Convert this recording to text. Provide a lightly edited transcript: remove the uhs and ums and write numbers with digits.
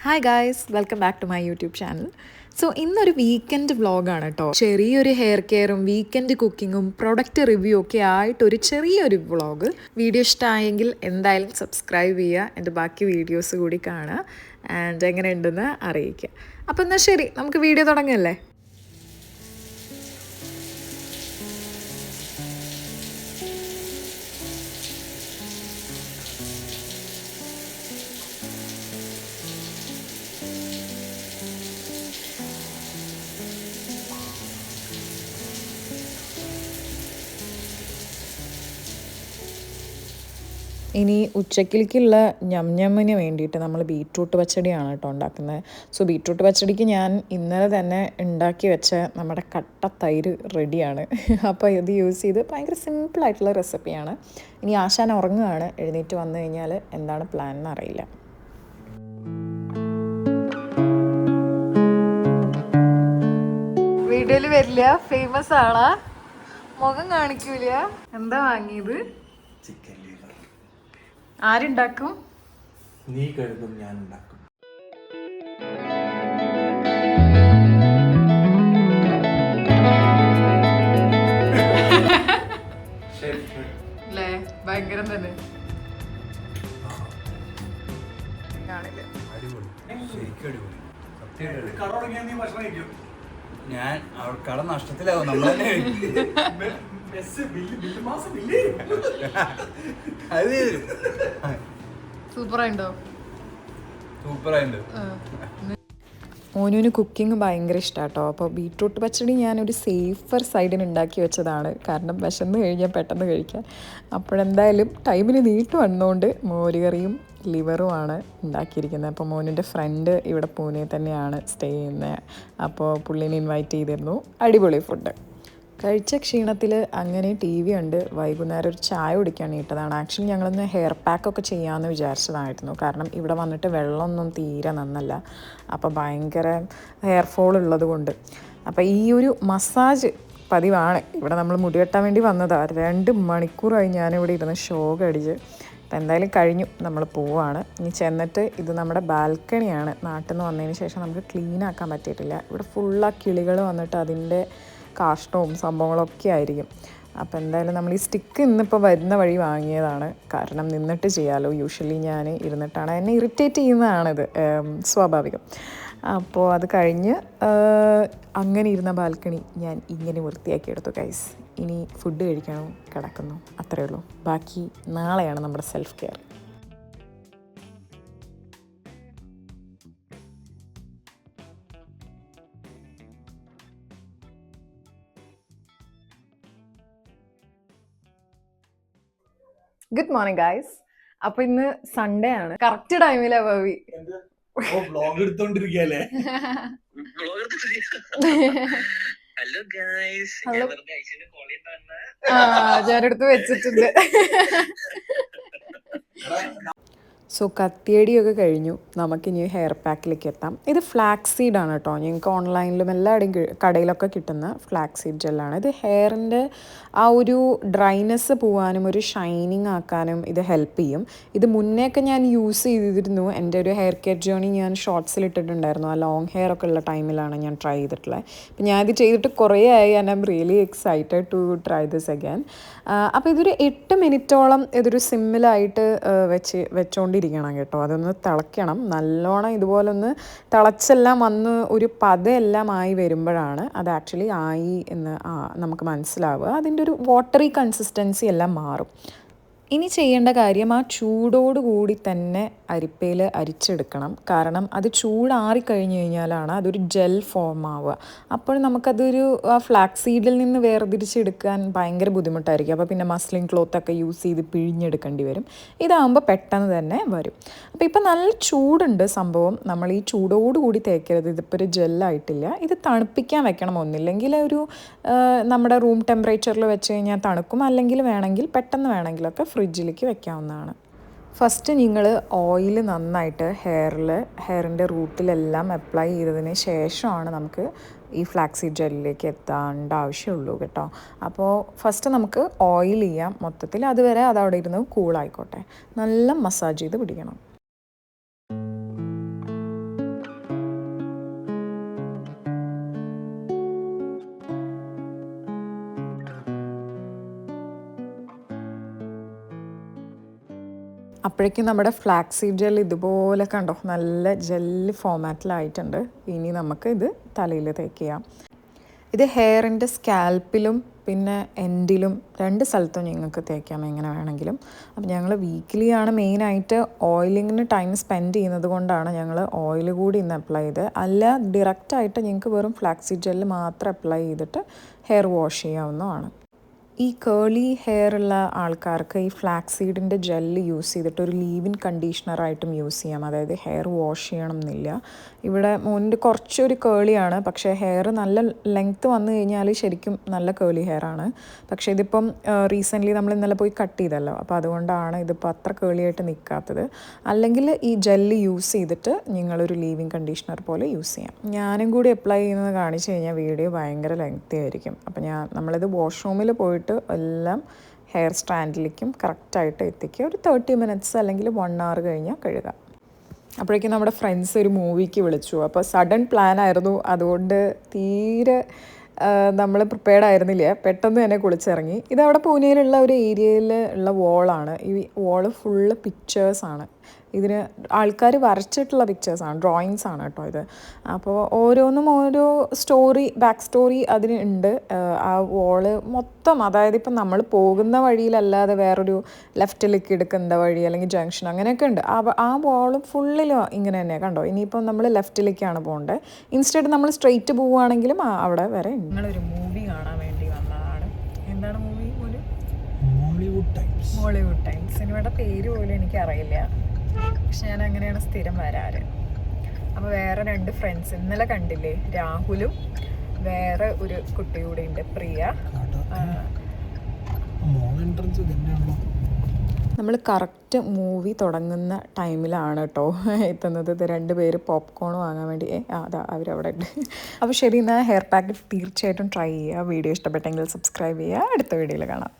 Hi guys, welcome back to my YouTube channel. So ഇന്നൊരു weekend വ്ളോഗാണ് കേട്ടോ. ചെറിയൊരു ഹെയർ കെയറും വീക്കെൻഡ് കുക്കിങ്ങും പ്രൊഡക്റ്റ് റിവ്യൂ ഒക്കെ ആയിട്ടൊരു ചെറിയൊരു വ്ളോഗ്. വീഡിയോ ഇഷ്ടമായെങ്കിൽ എന്തായാലും സബ്സ്ക്രൈബ് ചെയ്യുക, എൻ്റെ ബാക്കി വീഡിയോസ് കൂടി കാണുക ആൻഡ് എങ്ങനെ ഉണ്ടെന്ന് അറിയിക്കുക. അപ്പോൾ എന്നാൽ ശരി, നമുക്ക് വീഡിയോ തുടങ്ങല്ലേ. ഇനി ഉച്ചക്കിലേക്കുള്ള ഞമ്മിന് വേണ്ടിയിട്ട് നമ്മൾ ബീറ്റ്റൂട്ട് പച്ചടിയാണ് കേട്ടോ ഉണ്ടാക്കുന്നത്. സോ ബീറ്റ്റൂട്ട് പച്ചടിക്ക് ഞാൻ ഇന്നലെ തന്നെ ഉണ്ടാക്കി വെച്ച നമ്മുടെ കട്ട തൈര് റെഡിയാണ്. അപ്പോൾ ഇത് യൂസ് ചെയ്ത് ഭയങ്കര സിമ്പിളായിട്ടുള്ള റെസിപ്പിയാണ്. ഇനി ആശാൻ ഉറങ്ങുകയാണ്. എഴുന്നേറ്റ് വന്നു കഴിഞ്ഞാൽ എന്താണ് പ്ലാൻ എന്നറിയില്ല. വീഡിയോയിൽ വരില്ല, ഫേമസ് ആളാ, മുഖം കാണിക്കൂല. എന്താ വാങ്ങിയത്? ആരുണ്ടാക്കും? നീ കഴുകും, ഞാൻ ഉണ്ടാക്കും. അല്ലേ, ഭയങ്കരം തന്നെ. കാണില്ല. ഞാൻ കട നഷ്ടത്തിലാവും. നമ്മൾ തന്നെ സൂപ്പറായിട്ടോ. സൂപ്പറായിട്ടുണ്ട്. മോനുവിന് കുക്കിംഗ് ഭയങ്കര ഇഷ്ടമാണ് കേട്ടോ. അപ്പോൾ ബീട്രൂട്ട് പച്ചടി ഞാനൊരു സേഫർ സൈഡിന് ഉണ്ടാക്കി വെച്ചതാണ്, കാരണം വിശന്ന് കഴിഞ്ഞാൽ പെട്ടെന്ന് കഴിക്കാൻ. അപ്പോഴെന്തായാലും ടൈമിന് നീട്ട് വന്നുകൊണ്ട് മോരുകറിയും ലിവറുമാണ് ഉണ്ടാക്കിയിരിക്കുന്നത്. അപ്പോൾ മോനിൻ്റെ ഫ്രണ്ട് ഇവിടെ പൂനെ തന്നെയാണ് സ്റ്റേ ചെയ്യുന്നത്. അപ്പോൾ പുള്ളിനെ ഇൻവൈറ്റ് ചെയ്തിരുന്നു. അടിപൊളി ഫുഡ് കഴിച്ച ക്ഷീണത്തിൽ അങ്ങനെ ടി വി ഉണ്ട്. വൈകുന്നേരം ഒരു ചായ കുടിക്കാൻ ഇട്ടതാണ്. ആക്ച്വലി ഞങ്ങളൊന്ന് ഹെയർ പാക്കൊക്കെ ചെയ്യാമെന്ന് വിചാരിച്ചതായിരുന്നു, കാരണം ഇവിടെ വന്നിട്ട് വെള്ളമൊന്നും തീരെ നന്നല്ല. അപ്പോൾ ഭയങ്കര ഹെയർ ഫോൾ ഉള്ളത് കൊണ്ട്. അപ്പോൾ ഈ ഒരു മസാജ് പതിവാണ്. ഇവിടെ നമ്മൾ മുടി വെട്ടാൻ വേണ്ടി വന്നതാണ്. 2 മണിക്കൂറായി ഞാനിവിടെ ഇരുന്ന് ഷോക്ക് അടിച്ച്. അപ്പോൾ എന്തായാലും കഴിഞ്ഞു, നമ്മൾ പോവാണ്. ഇനി ചെന്നിട്ട് ഇത് നമ്മുടെ ബാൽക്കണിയാണ്. നാട്ടിൽ നിന്ന് വന്നതിന് ശേഷം നമുക്ക് ക്ലീൻ ആക്കാൻ പറ്റിയിട്ടില്ല. ഇവിടെ ഫുള്ളാ കിളികൾ വന്നിട്ട് അതിൻ്റെ കാഷ്ടവും സംഭവങ്ങളൊക്കെ ആയിരിക്കും. അപ്പോൾ എന്തായാലും നമ്മൾ ഈ സ്റ്റിക്ക് ഇന്നിപ്പോൾ വരുന്ന വഴി വാങ്ങിയതാണ്, കാരണം നിന്നിട്ട് ചെയ്യാമല്ലോ. യൂഷ്വലി ഞാൻ ഇരുന്നിട്ടാണ്, എന്നെ ഇറിറ്റേറ്റ് ചെയ്യുന്നതാണിത്, സ്വാഭാവികം. അപ്പോൾ അത് കഴിഞ്ഞ് അങ്ങനെ ഇരുന്ന ബാൽക്കണി ഞാൻ ഇങ്ങനെ വൃത്തിയാക്കിയെടുത്തു ഗൈസ്. ഇനി ഫുഡ് കഴിക്കണം, കിടക്കുന്നു, അത്രയേ ഉള്ളൂ. ബാക്കി നാളെയാണ് നമ്മുടെ self care. Good morning guys. അപ്പൊ ഇന്ന് സൺഡേ ആണ്. കറക്റ്റ് ടൈമിലാ ഭവി. വ്ലോഗ് എടുത്തോണ്ടിരിക്കല്ലേ? ഞാനെടുത്ത് വെച്ചിട്ടുണ്ട്. സോ കത്തിയടിയൊക്കെ കഴിഞ്ഞു. നമുക്കിനി ഹെയർ പാക്കിലേക്ക് എത്താം. ഇത് ഫ്ലാക്സ് സീഡാണ് കേട്ടോ. ഞങ്ങൾക്ക് ഓൺലൈനിലും എല്ലായിടെയും കടയിലൊക്കെ കിട്ടുന്ന ഫ്ലാക്സ് സീഡ് ജെല്ലാണ്. ഇത് ഹെയറിൻ്റെ ആ ഒരു ഡ്രൈനെസ് പോകാനും ഒരു ഷൈനിങ് ആക്കാനും ഇത് ഹെൽപ്പ് ചെയ്യും. ഇത് മുന്നേയൊക്കെ ഞാൻ യൂസ് ചെയ്തിരുന്നു. എൻ്റെ ഒരു ഹെയർ കെയർ ജേർണി ഞാൻ ഷോർട്സിൽ ഇട്ടിട്ടുണ്ടായിരുന്നു. ആ ലോങ് ഹെയർ ഒക്കെ ഉള്ള ടൈമിലാണ് ഞാൻ ട്രൈ ചെയ്തിട്ടുള്ളത്. അപ്പം ഞാനിത് ചെയ്തിട്ട് കുറേ ആയി. And I am really excited to try this again. അപ്പോൾ ഇതൊരു 8 മിനിറ്റോളം ഇതൊരു സിമ്മിലായിട്ട് വെച്ചുകൊണ്ടിരിക്കണം കേട്ടോ. അതൊന്ന് തിളയ്ക്കണം നല്ലോണം. ഇതുപോലെ ഒന്ന് തിളച്ചെല്ലാം വന്ന് ഒരു പതയെല്ലാം ആയി വരുമ്പോഴാണ് അത് ആക്ച്വലി ആയി എന്ന് നമുക്ക് മനസ്സിലാവുക. അതിൻ്റെ ഒരു വാട്ടറി കൺസിസ്റ്റൻസി എല്ലാം മാറും. ഇനി ചെയ്യേണ്ട കാര്യം ആ ചൂടോടുകൂടി തന്നെ അരിപ്പയിൽ അരിച്ചെടുക്കണം. കാരണം അത് ചൂടാറിക്കഴിഞ്ഞ് കഴിഞ്ഞാലാണ് അതൊരു ജെൽ ഫോം ആവുക. അപ്പോൾ നമുക്കതൊരു ഫ്ലാക്സ് സീഡിൽ നിന്ന് വേർതിരിച്ചെടുക്കാൻ ഭയങ്കര ബുദ്ധിമുട്ടായിരിക്കും. അപ്പോൾ പിന്നെ മസ്ലിൻ ക്ലോത്തൊക്കെ യൂസ് ചെയ്ത് പിഴിഞ്ഞെടുക്കേണ്ടി വരും. ഇതാകുമ്പോൾ പെട്ടെന്ന് തന്നെ വരും. അപ്പോൾ ഇപ്പം നല്ല ചൂടുണ്ട് സംഭവം. നമ്മൾ ഈ ചൂടോടുകൂടി തേക്കരുത്. ഇതിപ്പോൾ ഒരു ജെല്ലായിട്ടില്ല. ഇത് തണുപ്പിക്കാൻ വെക്കണം. ഒന്നില്ലെങ്കിൽ ഒരു നമ്മുടെ റൂം ടെമ്പറേച്ചറിൽ വെച്ച് കഴിഞ്ഞാൽ തണുക്കും. അല്ലെങ്കിൽ വേണമെങ്കിൽ പെട്ടെന്ന് വേണമെങ്കിലൊക്കെ ഫ്രിഡ്ജിലേക്ക് വെക്കാവുന്നതാണ്. ഫസ്റ്റ് നിങ്ങൾ ഓയിൽ നന്നായിട്ട് ഹെയറിൻ്റെ റൂട്ടിലെല്ലാം അപ്ലൈ ചെയ്തതിന് ശേഷമാണ് നമുക്ക് ഈ ഫ്ലാക്സീഡ് ജെല്ലിലേക്ക് എത്താണ്ട ആവശ്യമുള്ളൂ കേട്ടോ. അപ്പോൾ ഫസ്റ്റ് നമുക്ക് ഓയിൽ ചെയ്യാം മൊത്തത്തിൽ. അതുവരെ അതവിടെ ഇരുന്ന് കൂളായിക്കോട്ടെ. നല്ല മസാജ് ചെയ്ത് പിടിക്കണം. അപ്പോഴേക്കും നമ്മുടെ ഫ്ലാക്സീഡ് ജെൽ ഇതുപോലെ കണ്ടോ നല്ല ജെല്ല് ഫോമാറ്റിലായിട്ടുണ്ട്. ഇനി നമുക്ക് ഇത് തലയിൽ തേക്കാം. ഇത് ഹെയറിൻ്റെ സ്കാൽപ്പിലും പിന്നെ എൻഡിലും 2 സ്ഥലത്തും നിങ്ങൾക്ക് തേക്കാം എങ്ങനെ വേണമെങ്കിലും. അപ്പോൾ ഞങ്ങൾ വീക്കിലിയാണ് മെയിനായിട്ട് ഓയിലിങ്ങിന് ടൈം സ്പെൻഡ് ചെയ്യുന്നത് കൊണ്ടാണ് ഞങ്ങൾ ഓയിൽ കൂടി ഇന്ന് അപ്ലൈ ചെയ്ത്. അല്ല ഡയറക്റ്റായിട്ട് നിങ്ങൾക്ക് വെറും ഫ്ലാക്സീഡ് ജെല്ല് മാത്രം അപ്ലൈ ചെയ്തിട്ട് ഹെയർ വാഷ് ചെയ്യാവുന്നതാണ്. ഈ കേളി ഹെയർ ഉള്ള ആൾക്കാർക്ക് ഈ ഫ്ലാക്സീഡിൻ്റെ ജെല്ല് യൂസ് ചെയ്തിട്ട് ഒരു ലീവ് ഇൻ കണ്ടീഷണറായിട്ടും യൂസ് ചെയ്യാം. അതായത് ഹെയർ വാഷ് ചെയ്യണം എന്നില്ല. ഇവിടെ മുന്നിൽ കുറച്ചൊരു കേളിയാണ്, പക്ഷേ ഹെയർ നല്ല ലെങ്ത്ത് വന്നു കഴിഞ്ഞാൽ ശരിക്കും നല്ല കേളി ഹെയർ ആണ്. പക്ഷേ ഇതിപ്പം റീസെൻ്റ്ലി നമ്മൾ ഇന്നലെ പോയി കട്ട് ചെയ്തല്ലോ, അപ്പോൾ അതുകൊണ്ടാണ് ഇതിപ്പോൾ അത്ര കേളിയായിട്ട് നിൽക്കാത്തത്. അല്ലെങ്കിൽ ഈ ജെല്ല് യൂസ് ചെയ്തിട്ട് നിങ്ങളൊരു ലീവ് ഇൻ കണ്ടീഷണർ പോലെ യൂസ് ചെയ്യാം. ഞാനും കൂടി അപ്ലൈ ചെയ്യുന്നത് കാണിച്ചു കഴിഞ്ഞാൽ വീഡിയോ ഭയങ്കര ലെങ്ത്തി ആയിരിക്കും. അപ്പോൾ നമ്മളിത് വാഷ്റൂമിൽ പോയിട്ട് എല്ലാം ഹെയർ സ്റ്റാൻഡിലേക്കും കറക്റ്റായിട്ട് എത്തിക്കുക. ഒരു 30 മിനിറ്റ്സ് അല്ലെങ്കിൽ 1 hour കഴിഞ്ഞാൽ കഴുകാം. അപ്പോഴേക്കും നമ്മുടെ ഫ്രണ്ട്സ് ഒരു മൂവിക്ക് വിളിച്ചു. അപ്പോൾ സഡൻ പ്ലാൻ ആയിരുന്നു, അതുകൊണ്ട് തീരെ നമ്മൾ പ്രിപ്പയർഡ് ആയിരുന്നില്ല. പെട്ടെന്ന് തന്നെ കുളിച്ചിറങ്ങി. ഇതവിടെ പൂനെയിലുള്ള ഒരു ഏരിയയിൽ ഉള്ള വോളാണ്. ഈ വോള് ഫുള്ള് പിക്ചേഴ്സാണ്. ഇതിന് ആൾക്കാർ വരച്ചിട്ടുള്ള പിക്ചേഴ്സാണ്, ഡ്രോയിങ്സ് ആണ് കേട്ടോ ഇത്. അപ്പോൾ ഓരോന്നും ഓരോ ബാക്ക് സ്റ്റോറി അതിന് ഉണ്ട്. ആ വോള് മൊത്തം, അതായത് ഇപ്പം നമ്മൾ പോകുന്ന വഴിയിലല്ലാതെ വേറൊരു ലെഫ്റ്റിലേക്ക് എടുക്കുന്ന വഴി അല്ലെങ്കിൽ ജംഗ്ഷൻ അങ്ങനെയൊക്കെ ഉണ്ട്. ആ വോള് ഫുള്ളിലും ഇങ്ങനെ തന്നെ കണ്ടോ. ഇനിയിപ്പം നമ്മൾ ലെഫ്റ്റിലേക്കാണ് പോകേണ്ടത്. ഇൻസ്റ്റെഡ് നമ്മൾ സ്ട്രെയിറ്റ് പോവുകയാണെങ്കിലും അവിടെ വരെ ഉണ്ട്. നിങ്ങളൊരു മൂവി കാണാൻ വേണ്ടി വന്നതാണ്. എന്താണ് മൂവി പോലും? Mollywood times. സിനിമയുടെ പേര് പോലും എനിക്കറിയില്ല, പക്ഷെ ഞാൻ അങ്ങനെയാണ് സ്ഥിരം വരാറ്. അപ്പോൾ വേറെ 2 ഫ്രണ്ട്സ് ഇന്നലെ കണ്ടില്ലേ, രാഹുലും വേറെ ഒരു കുട്ടി കൂടെ ഉണ്ട്, പ്രിയ. നമ്മൾ കറക്റ്റ് മൂവി തുടങ്ങുന്ന ടൈമിലാണ് കേട്ടോ എത്തുന്നത്. ഇത് 2 പേര് പോപ്കോൺ വാങ്ങാൻ വേണ്ടി അതാ അവരവിടെ ഉണ്ട്. അപ്പോൾ ശരി, എന്നാൽ ഹെയർ പാക്ക് തീർച്ചയായിട്ടും ട്രൈ ചെയ്യുക. വീഡിയോ ഇഷ്ടപ്പെട്ടെങ്കിൽ സബ്സ്ക്രൈബ് ചെയ്യുക. അടുത്ത വീഡിയോയിൽ കാണാം.